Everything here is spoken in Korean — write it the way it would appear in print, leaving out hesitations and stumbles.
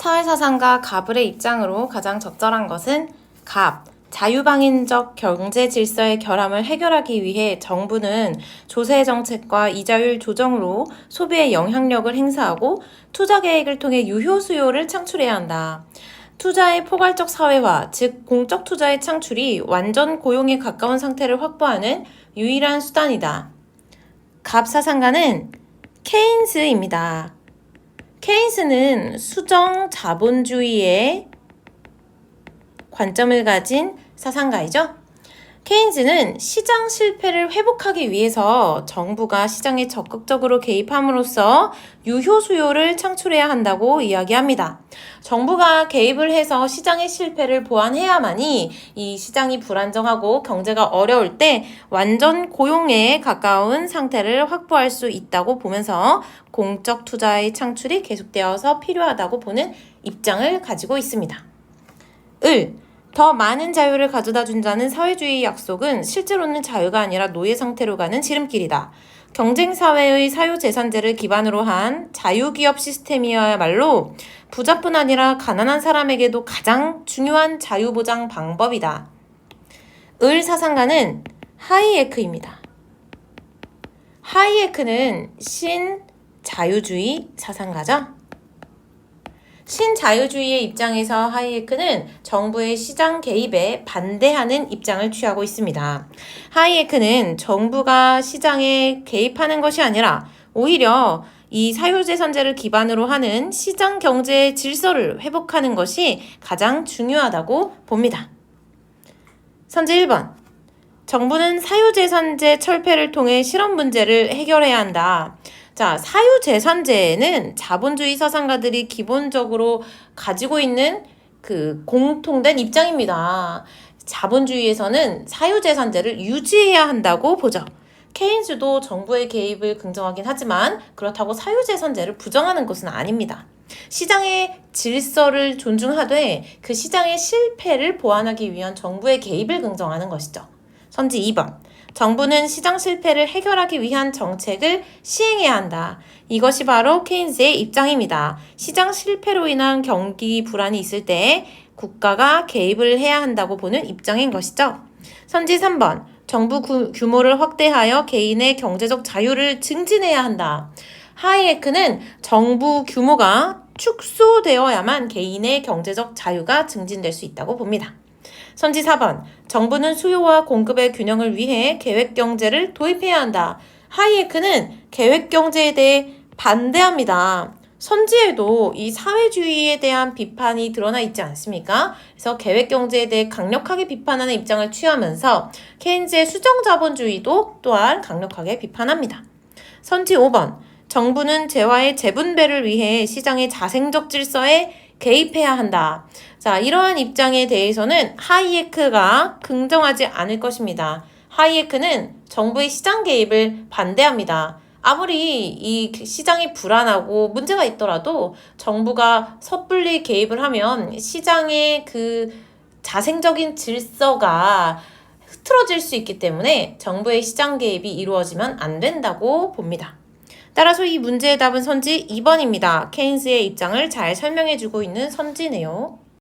사회사상가 가불의 입장으로 가장 적절한 것은 갑, 자유방임적 경제 질서의 결함을 해결하기 위해 정부는 조세 정책과 이자율 조정으로 소비에 영향력을 행사하고 투자 계획을 통해 유효 수요를 창출해야 한다. 투자의 포괄적 사회화, 즉 공적 투자의 창출이 완전 고용에 가까운 상태를 확보하는 유일한 수단이다. 갑 사상가는 케인스입니다. 케인스는 수정 자본주의의 관점을 가진 사상가이죠. 케인즈는 시장 실패를 회복하기 위해서 정부가 시장에 적극적으로 개입함으로써 유효 수요를 창출해야 한다고 이야기합니다. 정부가 개입을 해서 시장의 실패를 보완해야만이 이 시장이 불안정하고 경제가 어려울 때 완전 고용에 가까운 상태를 확보할 수 있다고 보면서 공적 투자의 창출이 계속되어서 필요하다고 보는 입장을 가지고 있습니다. 더 많은 자유를 가져다 준다는 사회주의 약속은 실제로는 자유가 아니라 노예 상태로 가는 지름길이다. 경쟁사회의 사유재산제를 기반으로 한 자유기업 시스템이야말로 부자뿐 아니라 가난한 사람에게도 가장 중요한 자유보장 방법이다. 사상가는 하이에크입니다. 하이에크는 신자유주의 사상가죠. 신자유주의의 입장에서 하이에크는 정부의 시장 개입에 반대하는 입장을 취하고 있습니다. 하이에크는 정부가 시장에 개입하는 것이 아니라 오히려 이 사유재산제를 기반으로 하는 시장 경제의 질서를 회복하는 것이 가장 중요하다고 봅니다. 선지 1번. 정부는 사유재산제 철폐를 통해 실업 문제를 해결해야 한다. 자, 사유재산제는 자본주의 사상가들이 기본적으로 가지고 있는 그 공통된 입장입니다. 자본주의에서는 사유재산제를 유지해야 한다고 보죠. 케인즈도 정부의 개입을 긍정하긴 하지만 그렇다고 사유재산제를 부정하는 것은 아닙니다. 시장의 질서를 존중하되 그 시장의 실패를 보완하기 위한 정부의 개입을 긍정하는 것이죠. 선지 2번. 정부는 시장 실패를 해결하기 위한 정책을 시행해야 한다. 이것이 바로 케인즈의 입장입니다. 시장 실패로 인한 경기 불안이 있을 때 국가가 개입을 해야 한다고 보는 입장인 것이죠. 선지 3번. 정부 규모를 확대하여 개인의 경제적 자유를 증진해야 한다. 하이에크는 정부 규모가 축소되어야만 개인의 경제적 자유가 증진될 수 있다고 봅니다. 선지 4번. 정부는 수요와 공급의 균형을 위해 계획경제를 도입해야 한다. 하이에크는 계획경제에 대해 반대합니다. 선지에도 이 사회주의에 대한 비판이 드러나 있지 않습니까? 그래서 계획경제에 대해 강력하게 비판하는 입장을 취하면서 케인즈의 수정자본주의도 또한 강력하게 비판합니다. 선지 5번. 정부는 재화의 재분배를 위해 시장의 자생적 질서에 개입해야 한다. 자, 이러한 입장에 대해서는 하이에크가 긍정하지 않을 것입니다. 하이에크는 정부의 시장 개입을 반대합니다. 아무리 이 시장이 불안하고 문제가 있더라도 정부가 섣불리 개입을 하면 시장의 그 자생적인 질서가 흐트러질 수 있기 때문에 정부의 시장 개입이 이루어지면 안 된다고 봅니다. 따라서 이 문제의 답은 선지 2번입니다. 케인스의 입장을 잘 설명해주고 있는 선지네요.